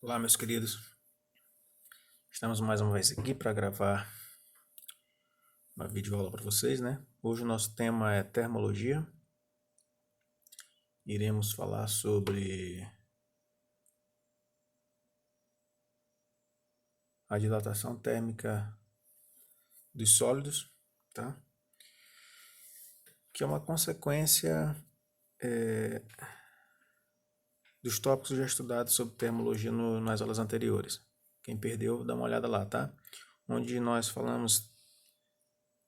Olá, meus queridos. Estamos mais uma vez aqui para gravar uma videoaula para vocês, né? Hoje o nosso tema é termologia. Iremos falar sobre a dilatação térmica dos sólidos, tá? Que é uma consequência dos tópicos já estudados sobre termologia nas aulas anteriores. Quem perdeu, dá uma olhada lá, tá? Onde nós falamos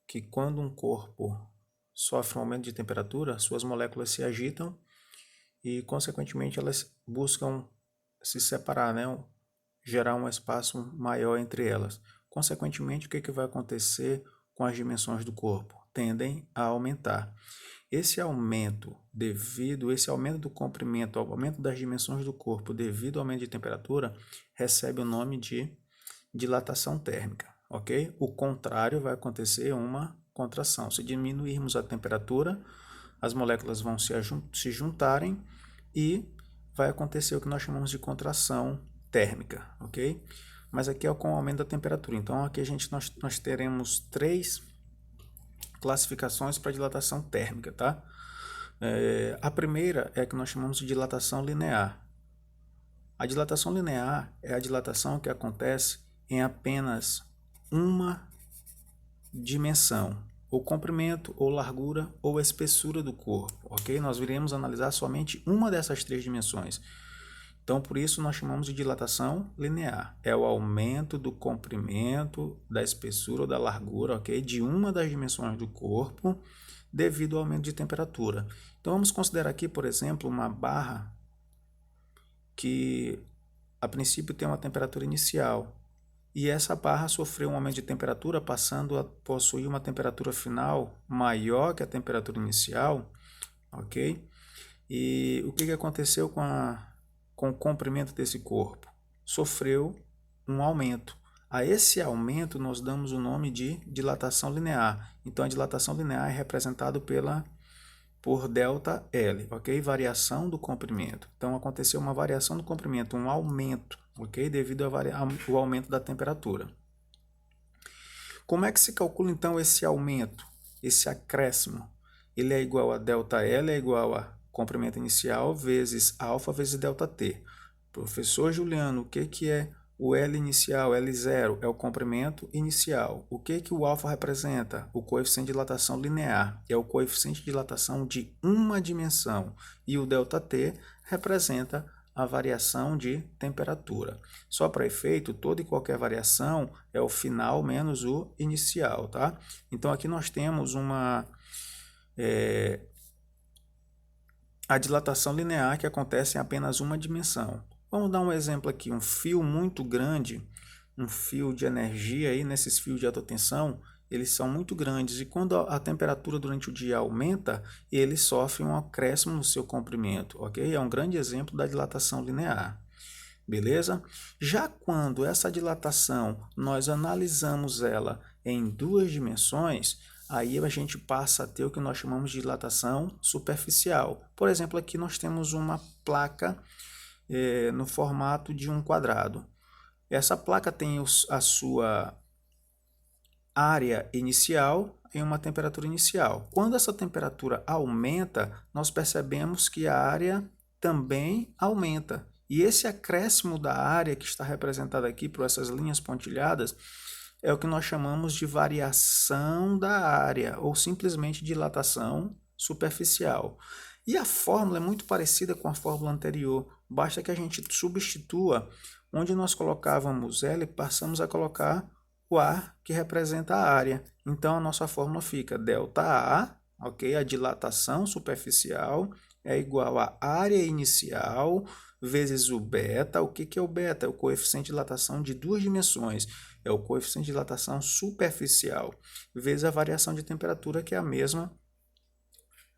que quando um corpo sofre um aumento de temperatura, suas moléculas se agitam e, consequentemente, elas buscam se separar, né? Gerar um espaço maior entre elas. Consequentemente, o que vai acontecer com as dimensões do corpo? Tendem a aumentar. Esse aumento do comprimento, ao aumento das dimensões do corpo devido ao aumento de temperatura, recebe o nome de dilatação térmica, ok? O contrário vai acontecer uma contração. Se diminuirmos a temperatura, as moléculas vão se juntarem e vai acontecer o que nós chamamos de contração térmica, ok? Mas aqui é com o aumento da temperatura. Então aqui nós teremos três classificações para dilatação térmica, tá? A primeira é a que nós chamamos de dilatação linear. A dilatação linear é a dilatação que acontece em apenas uma dimensão, ou comprimento, ou largura, ou espessura do corpo, ok? Nós iremos analisar somente uma dessas três dimensões. Então, por isso, nós chamamos de dilatação linear. É o aumento do comprimento, da espessura ou da largura, ok? De uma das dimensões do corpo devido ao aumento de temperatura. Então, vamos considerar aqui, por exemplo, uma barra que, a princípio, tem uma temperatura inicial. E essa barra sofreu um aumento de temperatura, passando a possuir uma temperatura final maior que a temperatura inicial, ok? E o que aconteceu com o comprimento desse corpo? Sofreu um aumento. A esse aumento nós damos o nome de dilatação linear. Então a dilatação linear é representada por ΔL, ok? Variação do comprimento. Então aconteceu uma variação do comprimento, um aumento, ok? Devido ao aumento da temperatura. Como é que se calcula então esse aumento, esse acréscimo? Ele é igual a ΔL, é igual a comprimento inicial vezes alfa vezes ΔT. Professor Juliano, o que é o L inicial? L0 é o comprimento inicial. O que o alfa representa? O coeficiente de dilatação linear. É o coeficiente de dilatação de uma dimensão. E o ΔT representa a variação de temperatura. Só para efeito, toda e qualquer variação é o final menos o inicial, tá? Então aqui nós temos a dilatação linear que acontece em apenas uma dimensão. Vamos dar um exemplo aqui, um fio muito grande, um fio de energia, aí, nesses fios de alta tensão, eles são muito grandes e quando a temperatura durante o dia aumenta, eles sofrem um acréscimo no seu comprimento, ok? É um grande exemplo da dilatação linear. Beleza? Já quando essa dilatação nós analisamos ela em duas dimensões, aí a gente passa a ter o que nós chamamos de dilatação superficial. Por exemplo, aqui nós temos uma placa no formato de um quadrado. Essa placa tem a sua área inicial em uma temperatura inicial. Quando essa temperatura aumenta, nós percebemos que a área também aumenta. E esse acréscimo da área que está representado aqui por essas linhas pontilhadas é o que nós chamamos de variação da área ou simplesmente dilatação superficial. E a fórmula é muito parecida com a fórmula anterior. Basta que a gente substitua onde nós colocávamos L, passamos a colocar o A que representa a área. Então a nossa fórmula fica ΔA, ok? A dilatação superficial é igual à área inicial vezes o beta. O que é o beta? É o coeficiente de dilatação de duas dimensões. É o coeficiente de dilatação superficial vezes a variação de temperatura, que é a mesma,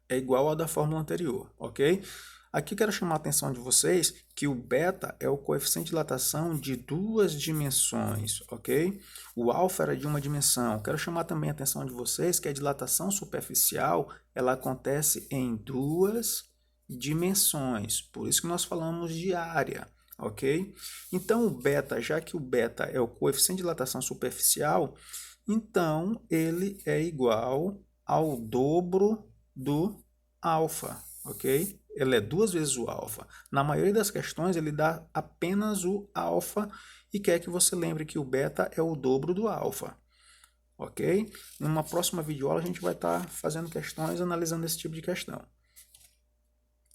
é igual à da fórmula anterior, ok? Aqui quero chamar a atenção de vocês que o beta é o coeficiente de dilatação de duas dimensões, ok? O alfa era de uma dimensão. Quero chamar também a atenção de vocês que a dilatação superficial ela acontece em duas dimensões. Por isso que nós falamos de área. ok? Então, o beta, já que o beta é o coeficiente de dilatação superficial, então ele é igual ao dobro do alfa, ok? Ele é 2 vezes o alfa. Na maioria das questões, ele dá apenas o alfa e quer que você lembre que o beta é o dobro do alfa, ok? Em uma próxima videoaula, a gente vai estar fazendo questões, analisando esse tipo de questão,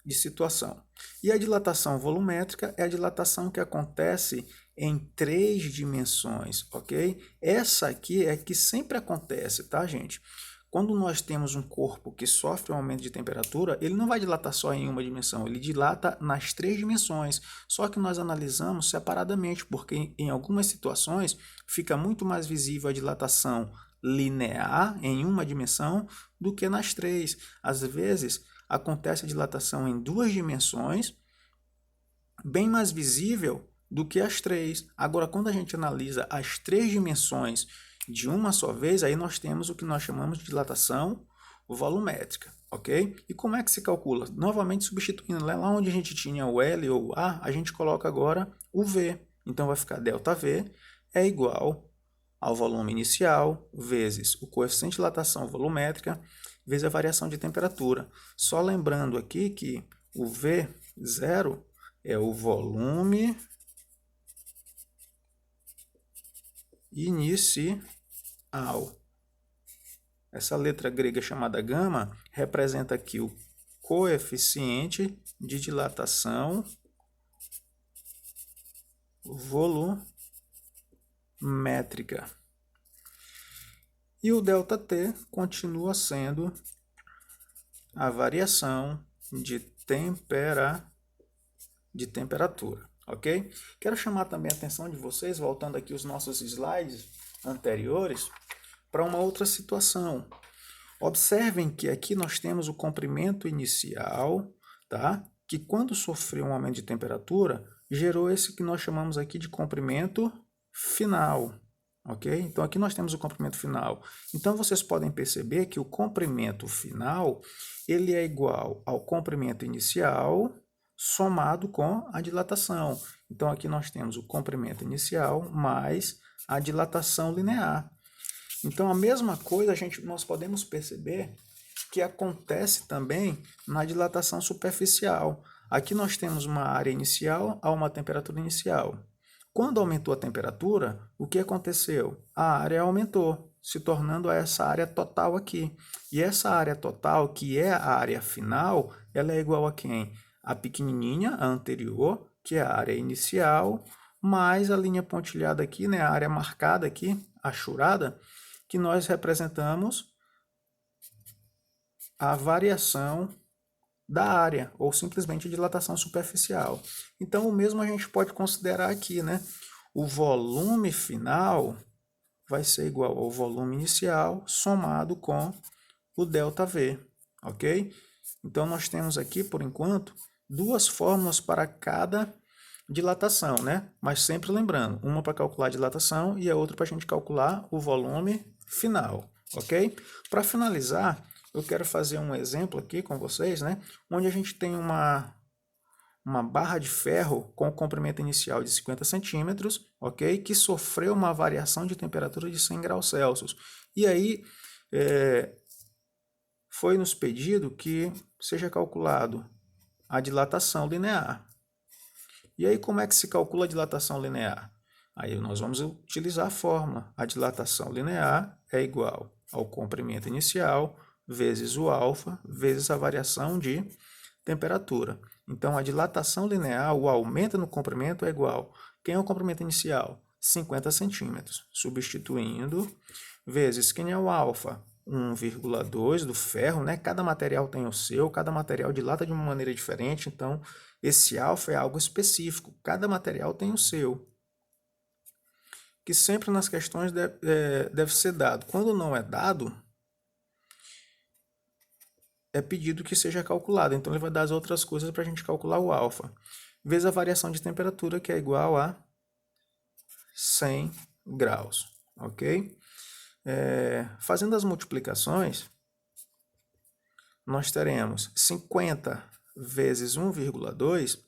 de situação. E a dilatação volumétrica é a dilatação que acontece em 3 dimensões, ok? Essa aqui é que sempre acontece, tá, gente? Quando nós temos um corpo que sofre um aumento de temperatura, ele não vai dilatar só em uma dimensão, ele dilata nas 3 dimensões. Só que nós analisamos separadamente, porque em algumas situações fica muito mais visível a dilatação linear em uma dimensão do que nas 3. Às vezes, acontece a dilatação em 2 dimensões, bem mais visível do que as 3. Agora, quando a gente analisa as 3 dimensões de uma só vez, aí nós temos o que nós chamamos de dilatação volumétrica, ok? E como é que se calcula? Novamente substituindo lá onde a gente tinha o L ou o A, a gente coloca agora o V. Então vai ficar ΔV é igual ao volume inicial vezes o coeficiente de dilatação volumétrica vezes a variação de temperatura. Só lembrando aqui que o V0 é o volume inicial. Essa letra grega chamada gama representa aqui o coeficiente de dilatação volumétrica. E o ΔT continua sendo a variação de temperatura, ok? Quero chamar também a atenção de vocês, voltando aqui os nossos slides anteriores, para uma outra situação. Observem que aqui nós temos o comprimento inicial, tá? Que quando sofreu um aumento de temperatura, gerou esse que nós chamamos aqui de comprimento final, ok? Então aqui nós temos o comprimento final. Então vocês podem perceber que o comprimento final, ele é igual ao comprimento inicial somado com a dilatação. Então aqui nós temos o comprimento inicial mais a dilatação linear. Então, a mesma coisa nós podemos perceber que acontece também na dilatação superficial. Aqui nós temos uma área inicial a uma temperatura inicial. Quando aumentou a temperatura, o que aconteceu? A área aumentou, se tornando essa área total aqui. E essa área total, que é a área final, ela é igual a quem? A pequenininha, a anterior, que é a área inicial, mais a linha pontilhada aqui, né, a área marcada aqui, achurada, que nós representamos a variação da área, ou simplesmente dilatação superficial. Então, o mesmo a gente pode considerar aqui, né? O volume final vai ser igual ao volume inicial somado com o ΔV, ok? Então, nós temos aqui, por enquanto, duas fórmulas para cada dilatação, né? Mas sempre lembrando, uma para calcular a dilatação e a outra para a gente calcular o volume final, ok? Para finalizar, eu quero fazer um exemplo aqui com vocês, né? Onde a gente tem uma barra de ferro com comprimento inicial de 50 centímetros, ok? Que sofreu uma variação de temperatura de 100 graus Celsius. E aí, foi nos pedido que seja calculado a dilatação linear. E aí, como é que se calcula a dilatação linear? Aí nós vamos utilizar a fórmula. A dilatação linear é igual ao comprimento inicial vezes o alfa vezes a variação de temperatura. Então, a dilatação linear, o aumento no comprimento é igual. Quem é o comprimento inicial? 50 centímetros. Substituindo, vezes quem é o alfa? 1,2 do ferro, né? Cada material tem o seu, cada material dilata de uma maneira diferente, então esse alfa é algo específico, cada material tem o seu, que sempre nas questões deve ser dado. Quando não é dado, é pedido que seja calculado, então ele vai dar as outras coisas para a gente calcular o alfa, vezes a variação de temperatura, que é igual a 100 graus, ok? Fazendo as multiplicações, nós teremos 50 vezes 1,2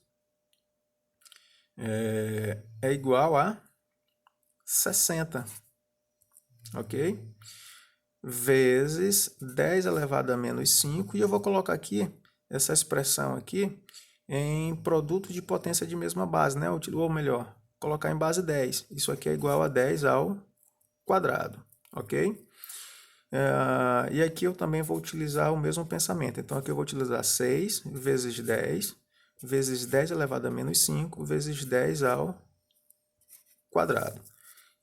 é igual a 60, ok? Vezes 10 elevado a menos 5, e eu vou colocar aqui essa expressão aqui em produto de potência de mesma base, né? Ou melhor, colocar em base 10. Isso aqui é igual a 10 ao quadrado, ok? E aqui eu também vou utilizar o mesmo pensamento. Então aqui eu vou utilizar 6 vezes 10, vezes 10 elevado a menos 5, vezes 10 ao quadrado.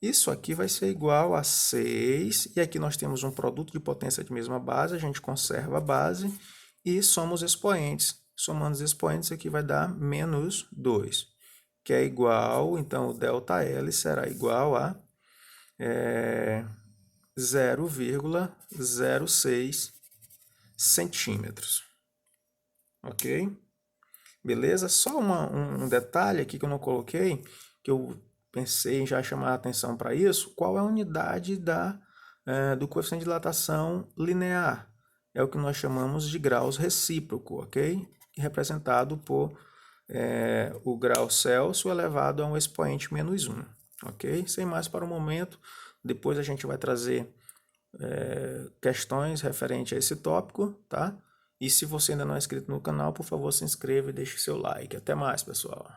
Isso aqui vai ser igual a 6, e aqui nós temos um produto de potência de mesma base, a gente conserva a base e soma os expoentes. Somando os expoentes aqui vai dar menos 2, que é igual, então o ΔL será igual a 0,06 centímetros. Ok? Beleza? Só um detalhe aqui que eu não coloquei, que eu pensei em já chamar a atenção para isso. Qual é a unidade do coeficiente de dilatação linear? É o que nós chamamos de graus recíproco, ok? Representado por o grau Celsius elevado a um expoente menos 1, ok? Sem mais para o momento, depois a gente vai trazer questões referentes a esse tópico, tá? E se você ainda não é inscrito no canal, por favor, se inscreva e deixe seu like. Até mais, pessoal.